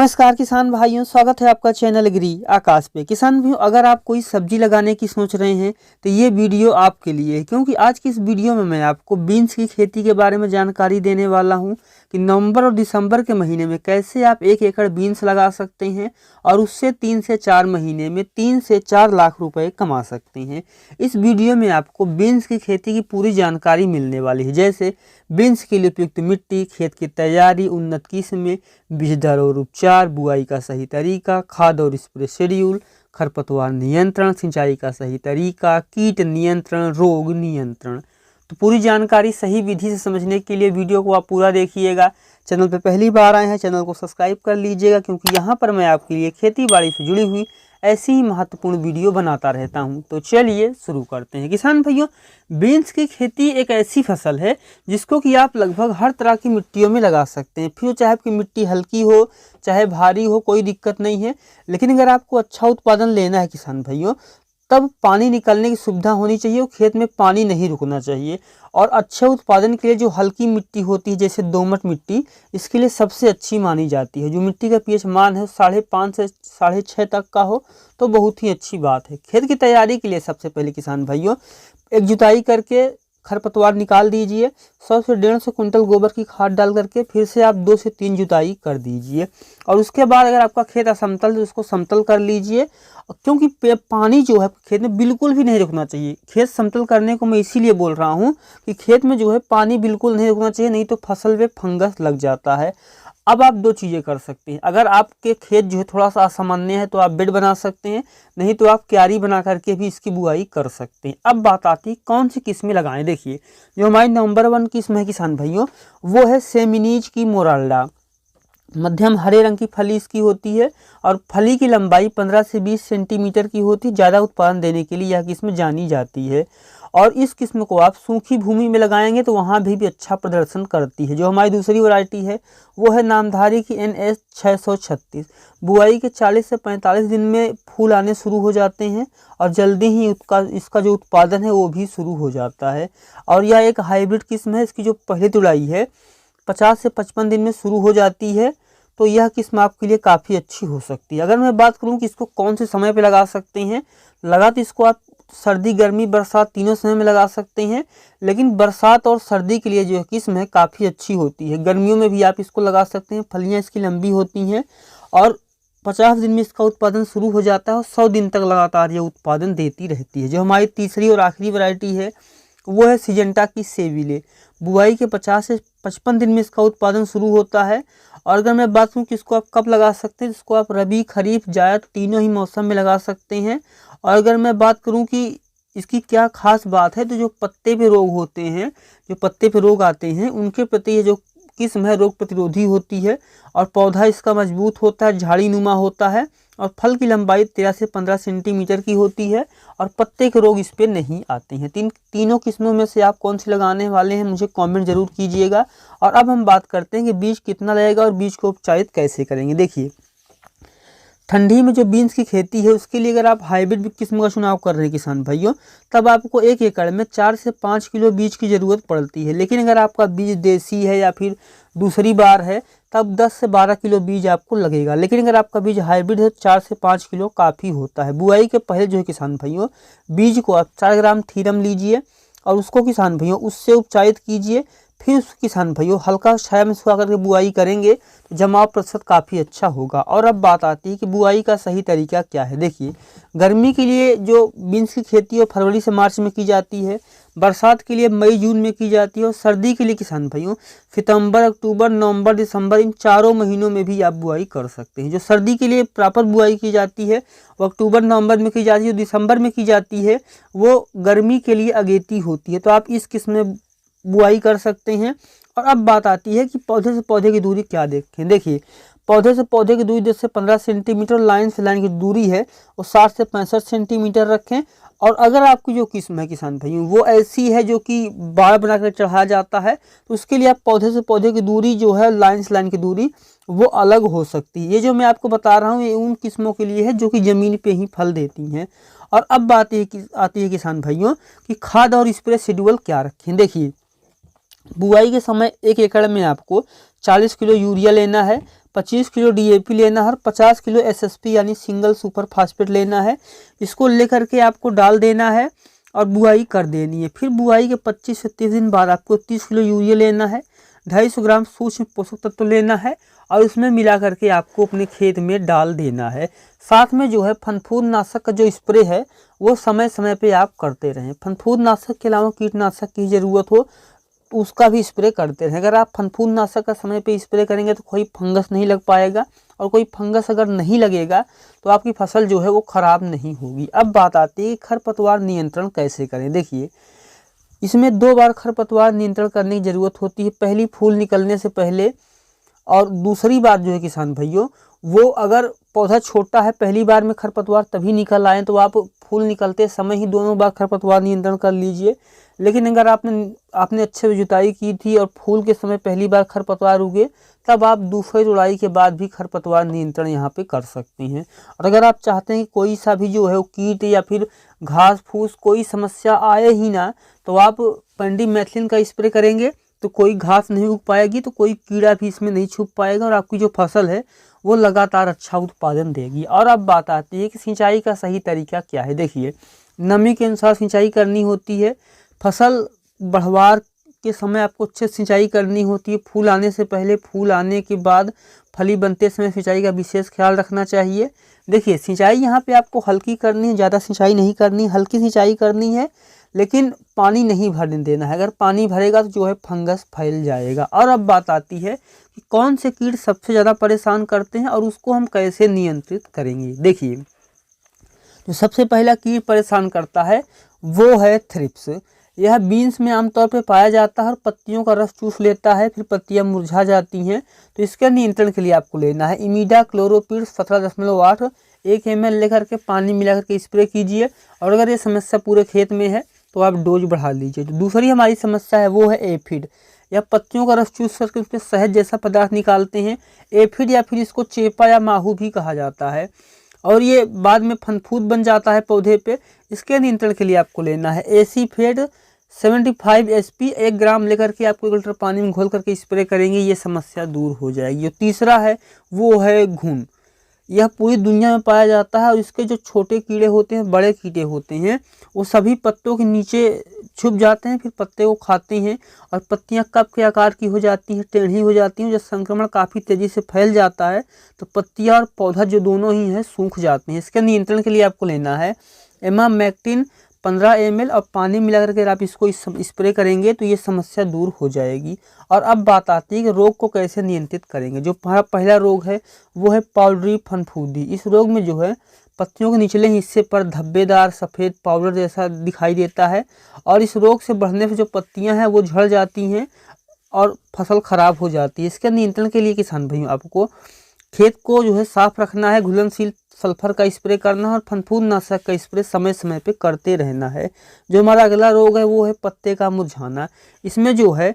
नमस्कार किसान भाइयों, स्वागत है आपका चैनल एग्री आकाश पे। किसान भाइयों, अगर आप कोई सब्जी लगाने की सोच रहे हैं तो ये वीडियो आपके लिए है, क्योंकि आज की इस वीडियो में मैं आपको बीन्स की खेती के बारे में जानकारी देने वाला हूं कि नवंबर और दिसंबर के महीने में कैसे आप 1 एकड़ बीन्स लगा सकते हैं और उससे 3 से 4 महीने में 3 से 4 लाख रुपए कमा सकते हैं। इस वीडियो में आपको बीन्स की खेती की पूरी जानकारी मिलने वाली है, जैसे बीन्स के लिए उपयुक्त मिट्टी, खेत की तैयारी, उन्नत किस्में, बीज दर और उपचार, बुआई का सही तरीका, खाद और स्प्रे शेड्यूल, खरपतवार नियंत्रण, सिंचाई का सही तरीका, कीट नियंत्रण, रोग नियंत्रण। तो पूरी जानकारी सही विधि से समझने के लिए वीडियो को आप पूरा देखिएगा। चैनल पर पहली बार आए हैं, चैनल को सब्सक्राइब कर लीजिएगा, क्योंकि यहाँ पर मैं आपके लिए खेती बाड़ी से जुड़ी हुई ऐसी ही महत्वपूर्ण वीडियो बनाता रहता हूं। तो चलिए शुरू करते हैं। किसान भाइयों, बीन्स की खेती एक ऐसी फसल है जिसको कि आप लगभग हर तरह की मिट्टियों में लगा सकते हैं, फिर चाहे आपकी मिट्टी हल्की हो चाहे भारी हो, कोई दिक्कत नहीं है। लेकिन अगर आपको अच्छा उत्पादन लेना है किसान भाइयों, तब पानी निकलने की सुविधा होनी चाहिए और खेत में पानी नहीं रुकना चाहिए। और अच्छे उत्पादन के लिए जो हल्की मिट्टी होती है, जैसे दोमट मिट्टी, इसके लिए सबसे अच्छी मानी जाती है। जो मिट्टी का पीएच मान है 5.5 से 6.5 तक का हो तो बहुत ही अच्छी बात है। खेत की तैयारी के लिए सबसे पहले किसान भाइयों एक जुताई करके खरपतवार निकाल दीजिए। 100 से 150 कुंटल गोबर की खाद डाल करके फिर से आप 2 से 3 जुताई कर दीजिए। और उसके बाद अगर आपका खेत असमतल तो उसको समतल कर लीजिए, क्योंकि पानी जो है खेत में बिल्कुल भी नहीं रुकना चाहिए। खेत समतल करने को मैं इसीलिए बोल रहा हूँ कि खेत में जो है पानी बिल्कुल नहीं रुकना चाहिए, नहीं तो फसल में फंगस लग जाता है। अब आप 2 चीज़ें कर सकते हैं। अगर आपके खेत जो है थोड़ा सा असामान्य है तो आप बेड बना सकते हैं, नहीं तो आप क्यारी बना करके भी इसकी बुआई कर सकते हैं। अब बात आती है कौन सी किस्में लगाएं। देखिए, जो हमारी नंबर 1 किस्म है किसान भाइयों, वो है सेमिनीज की मोराल्डा। मध्यम हरे रंग की फली इसकी होती है और फली की लंबाई 15 से 20 सेंटीमीटर की होती है। ज़्यादा उत्पादन देने के लिए यह किस्म जानी जाती है और इस किस्म को आप सूखी भूमि में लगाएंगे तो वहाँ भी अच्छा प्रदर्शन करती है। जो हमारी दूसरी वैरायटी है वो है नामधारी की NS 636। बुआई के 40 से 45 दिन में फूल आने शुरू हो जाते हैं और जल्दी ही इसका जो उत्पादन है वो भी शुरू हो जाता है। और यह एक हाइब्रिड किस्म है। इसकी जो पहली तुड़ाई है 50 से 55 दिन में शुरू हो जाती है, तो यह किस्म आपके लिए काफ़ी अच्छी हो सकती है। अगर मैं बात करूं कि इसको कौन से समय पे लगा सकते हैं, लगा तो इसको आप सर्दी गर्मी बरसात तीनों समय में लगा सकते हैं, लेकिन बरसात और सर्दी के लिए जो किस्म है काफ़ी अच्छी होती है। गर्मियों में भी आप इसको लगा सकते हैं। फलियाँ इसकी लंबी होती हैं और 50 दिन में इसका उत्पादन शुरू हो जाता है और 100 दिन तक लगातार ये उत्पादन देती रहती है। जो हमारी तीसरी और आखिरी वैरायटी है वो है सिजेंटा की सेविले। बुआई के 50 से 55 दिन में इसका उत्पादन शुरू होता है। और अगर मैं बात करूँ कि इसको आप कब लगा सकते हैं, इसको आप रबी खरीफ जायद तीनों ही मौसम में लगा सकते हैं। और अगर मैं बात करूँ कि इसकी क्या खास बात है, तो जो पत्ते पे रोग होते हैं, जो पत्ते पे रोग आते हैं, उनके प्रति ये जो किस्म है रोग प्रतिरोधी होती है और पौधा इसका मजबूत होता है, झाड़ी नुमा होता है और फल की लंबाई 13 से 15 सेंटीमीटर की होती है और पत्ते के रोग इस पर नहीं आते हैं। तीनों किस्मों में से आप कौन सी लगाने वाले हैं मुझे कमेंट जरूर कीजिएगा। और अब हम बात करते हैं कि बीज कितना लगेगा और बीज को उपचारित कैसे करेंगे। देखिए, ठंडी में जो बीन्स की खेती है उसके लिए अगर आप हाइब्रिड किस्म का चुनाव कर रहे हैं किसान भाइयों, तब आपको 1 एकड़ में 4 से 5 किलो बीज की ज़रूरत पड़ती है। लेकिन अगर आपका बीज देसी है या फिर दूसरी बार है तब 10 से 12 किलो बीज आपको लगेगा। लेकिन अगर आपका बीज हाइब्रिड है 4 से 5 किलो काफ़ी होता है। बुआई के पहले जो है किसान भाइयों, बीज को आप 4 ग्राम थीरम लीजिए और उसको किसान भाइयों उससे उपचारित कीजिए। फिर किसान भाइयों हल्का छाया में सुखा करके बुआई करेंगे तो जमाव प्रतिशत काफ़ी अच्छा होगा। और अब बात आती है कि बुआई का सही तरीका क्या है। देखिए, गर्मी के लिए जो बीन्स की खेती है फरवरी से मार्च में की जाती है, बरसात के लिए मई जून में की जाती है और सर्दी के लिए किसान भाइयों सितंबर अक्टूबर नवंबर दिसंबर इन चारों महीनों में भी आप बुआई कर सकते हैं। जो सर्दी के लिए प्रॉपर बुआई की जाती है वो अक्टूबर नवंबर में की जाती है, जो दिसंबर में की जाती है वो गर्मी के लिए अगेती होती है। तो आप इस किस्म में बुआई कर सकते हैं। और अब बात आती है कि पौधे से पौधे की दूरी क्या देखें। देखिए, पौधे से पौधे की दूरी 10 से 15 सेंटीमीटर, लाइन से लाइन की दूरी है वो 60 से 65 सेंटीमीटर रखें। और अगर आपकी जो किस्म है किसान भाइयों वो ऐसी है जो कि बाड़ बनाकर चढ़ाया जाता है, तो उसके लिए आप पौधे से पौधे की दूरी जो है लाइन से लाइन की दूरी वो अलग हो सकती है। ये जो मैं आपको बता रहा हूँ ये उन किस्मों के लिए है जो कि ज़मीन पे ही फल देती हैं। और अब बात आती है किसान भाइयों कि खाद और स्प्रे शेड्यूल क्या रखें। देखिए, बुआई के समय 1 एकड़ में आपको 40 किलो यूरिया लेना है, 25 किलो DAP लेना है और 50 किलो SSP यानी सिंगल सुपर फास्फेट लेना है। इसको लेकर के आपको डाल देना है और बुआई कर देनी है। फिर बुआई के 25 से 30 दिन बाद आपको 30 किलो यूरिया लेना है, 250 ग्राम सूक्ष्म पोषक तत्व लेना है और उसमें मिला करके आपको अपने खेत में डाल देना है। साथ में जो है फनफूद नाशक का जो स्प्रे है वो समय समय पे आप करते रहें। फनफूद नाशक के अलावा कीटनाशक की ज़रूरत हो तो उसका भी स्प्रे करते रहें। अगर आप फनफूद नाशक का समय पे स्प्रे करेंगे तो कोई फंगस नहीं लग पाएगा, और कोई फंगस अगर नहीं लगेगा तो आपकी फसल जो है वो ख़राब नहीं होगी। अब बात आती है कि खरपतवार नियंत्रण कैसे करें। देखिए, इसमें 2 बार खरपतवार नियंत्रण करने की ज़रूरत होती है, पहली फूल निकलने से पहले, और दूसरी बात जो है किसान भाइयों, वो अगर पौधा छोटा है पहली बार में खरपतवार तभी निकल आए तो आप फूल निकलते समय ही दोनों बार खरपतवार नियंत्रण कर लीजिए। लेकिन अगर आपने अच्छे से जुताई की थी और फूल के समय पहली बार खरपतवार उगे तब आप दूसरी रुड़ाई के बाद भी खरपतवार नियंत्रण यहाँ पे कर सकते हैं। और अगर आप चाहते हैं कि कोई सा भी जो है वो कीट या फिर घास फूस कोई समस्या आए ही ना, तो आप पेंडिमेथलिन का स्प्रे करेंगे तो कोई घास नहीं उग पाएगी, तो कोई कीड़ा भी इसमें नहीं छुप पाएगा और आपकी जो फसल है वो लगातार अच्छा उत्पादन देगी। और अब बात आती है कि सिंचाई का सही तरीका क्या है। देखिए, नमी के अनुसार सिंचाई करनी होती है, फसल बढ़वार के समय आपको अच्छे सिंचाई करनी होती है, फूल आने से पहले, फूल आने के बाद, फली बनते समय सिंचाई का विशेष ख्याल रखना चाहिए। देखिए, सिंचाई यहाँ पे आपको हल्की करनी है, ज़्यादा सिंचाई नहीं करनी, हल्की सिंचाई करनी है, लेकिन पानी नहीं भरने देना है। अगर पानी भरेगा तो जो है फंगस फैल जाएगा। और अब बात आती है कि कौन से कीट सबसे ज़्यादा परेशान करते हैं और उसको हम कैसे नियंत्रित करेंगे। देखिए, जो सबसे पहला कीट परेशान करता है वो है थ्रिप्स। यह बीन्स में आमतौर पर पाया जाता है और पत्तियों का रस चूस लेता है, फिर पत्तियां मुरझा जाती हैं। तो इसके नियंत्रण के लिए आपको लेना है इमीडा क्लोरोपिड 17.8 1 ml लेकर के पानी मिला करके स्प्रे कीजिए। और अगर ये समस्या पूरे खेत में है तो आप डोज बढ़ा लीजिए। तो दूसरी हमारी समस्या है वो है एफिड। या पत्तियों का रस चूस करके उसमें शहद जैसा पदार्थ निकालते हैं, एफिड, या फिर इसको चेपा या माहू भी कहा जाता है, और ये बाद में फनफूद बन जाता है पौधे पे। इसके नियंत्रण के लिए आपको लेना है एसीफेड 75 SP 1 ग्राम लेकर के आपको 1 लीटर पानी में घोल करके स्प्रे करेंगे, ये समस्या दूर हो जाएगी। जो तीसरा है वो है घुन। यह पूरी दुनिया में पाया जाता है और इसके जो छोटे कीड़े होते हैं, बड़े कीड़े होते हैं, वो सभी पत्तों के नीचे छुप जाते हैं, फिर पत्ते को खाते हैं और पत्तियां कप के आकार की हो जाती हैं, टेढ़ी हो जाती हैं। जब संक्रमण काफ़ी तेज़ी से फैल जाता है तो पत्तियां और पौधा जो दोनों ही हैं सूख जाते हैं। इसके नियंत्रण के लिए आपको लेना है एमामेक्टिन 15 ml और पानी मिला करके आप इसको स्प्रे करेंगे तो ये समस्या दूर हो जाएगी। और अब बात आती है कि रोग को कैसे नियंत्रित करेंगे। जो पहला रोग है वो है पाउडरी फनफूदी। इस रोग में जो है पत्तियों के निचले हिस्से पर धब्बेदार सफ़ेद पाउडर जैसा दिखाई देता है, और इस रोग से बढ़ने से जो पत्तियां हैं वो झड़ जाती हैं और फसल खराब हो जाती है। इसके नियंत्रण के लिए किसान भाइयों आपको खेत को जो है साफ रखना है, घुलनशील सल्फर का स्प्रे करना है और फनफूद नाशक का स्प्रे समय समय पे करते रहना है। जो हमारा अगला रोग है वो है पत्ते का मुरझाना। इसमें जो है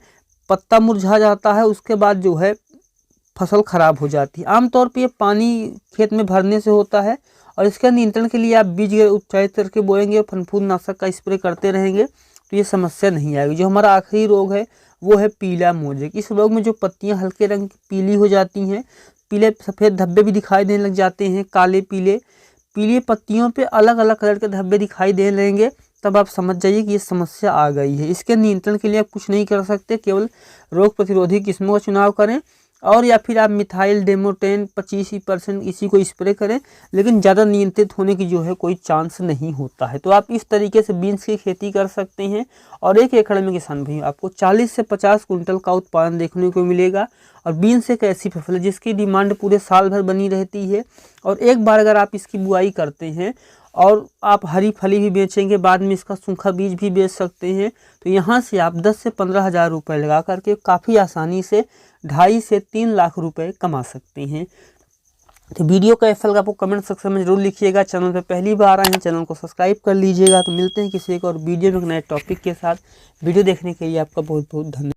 पत्ता मुरझा जाता है, उसके बाद जो है फसल खराब हो जाती है। आमतौर पे ये पानी खेत में भरने से होता है, और इसके नियंत्रण के लिए आप बीज उपचारित करके बोएंगे और फनफूद नाशक का स्प्रे करते रहेंगे तो ये समस्या नहीं आएगी। जो हमारा आखिरी रोग है वो है पीला मोजेक। इस रोग में जो पत्तियां हल्के रंग की पीली हो जाती हैं, पीले सफ़ेद धब्बे भी दिखाई देने लग जाते हैं, काले पीले पत्तियों पे अलग अलग कलर के धब्बे दिखाई देने लगेंगे, तब आप समझ जाइए कि ये समस्या आ गई है। इसके नियंत्रण के लिए आप कुछ नहीं कर सकते, केवल रोग प्रतिरोधी किस्मों का चुनाव करें, और या फिर आप मिथाइल डेमोटेन 25% इसी को स्प्रे करें, लेकिन ज़्यादा नियंत्रित होने की जो है कोई चांस नहीं होता है। तो आप इस तरीके से बीन्स की खेती कर सकते हैं और 1 एकड़ में किसान भाई आपको 40 से 50 कुंटल का उत्पादन देखने को मिलेगा। और बीन्स एक ऐसी फसल है जिसकी डिमांड पूरे साल भर बनी रहती है, और एक बार अगर आप इसकी बुआई करते हैं और आप हरी फली भी बेचेंगे, बाद में इसका सूखा बीज भी बेच सकते हैं, तो यहाँ से आप 10 से 15 हज़ार रुपये लगा करके काफ़ी आसानी से 2.5 से 3 लाख रुपए कमा सकते हैं। तो वीडियो कैसा लगा आपको कमेंट सेक्शन में जरूर लिखिएगा। चैनल पे पहली बार आए हैं चैनल को सब्सक्राइब कर लीजिएगा। तो मिलते हैं किसी एक और वीडियो में नए टॉपिक के साथ। वीडियो देखने के लिए आपका बहुत बहुत धन्यवाद।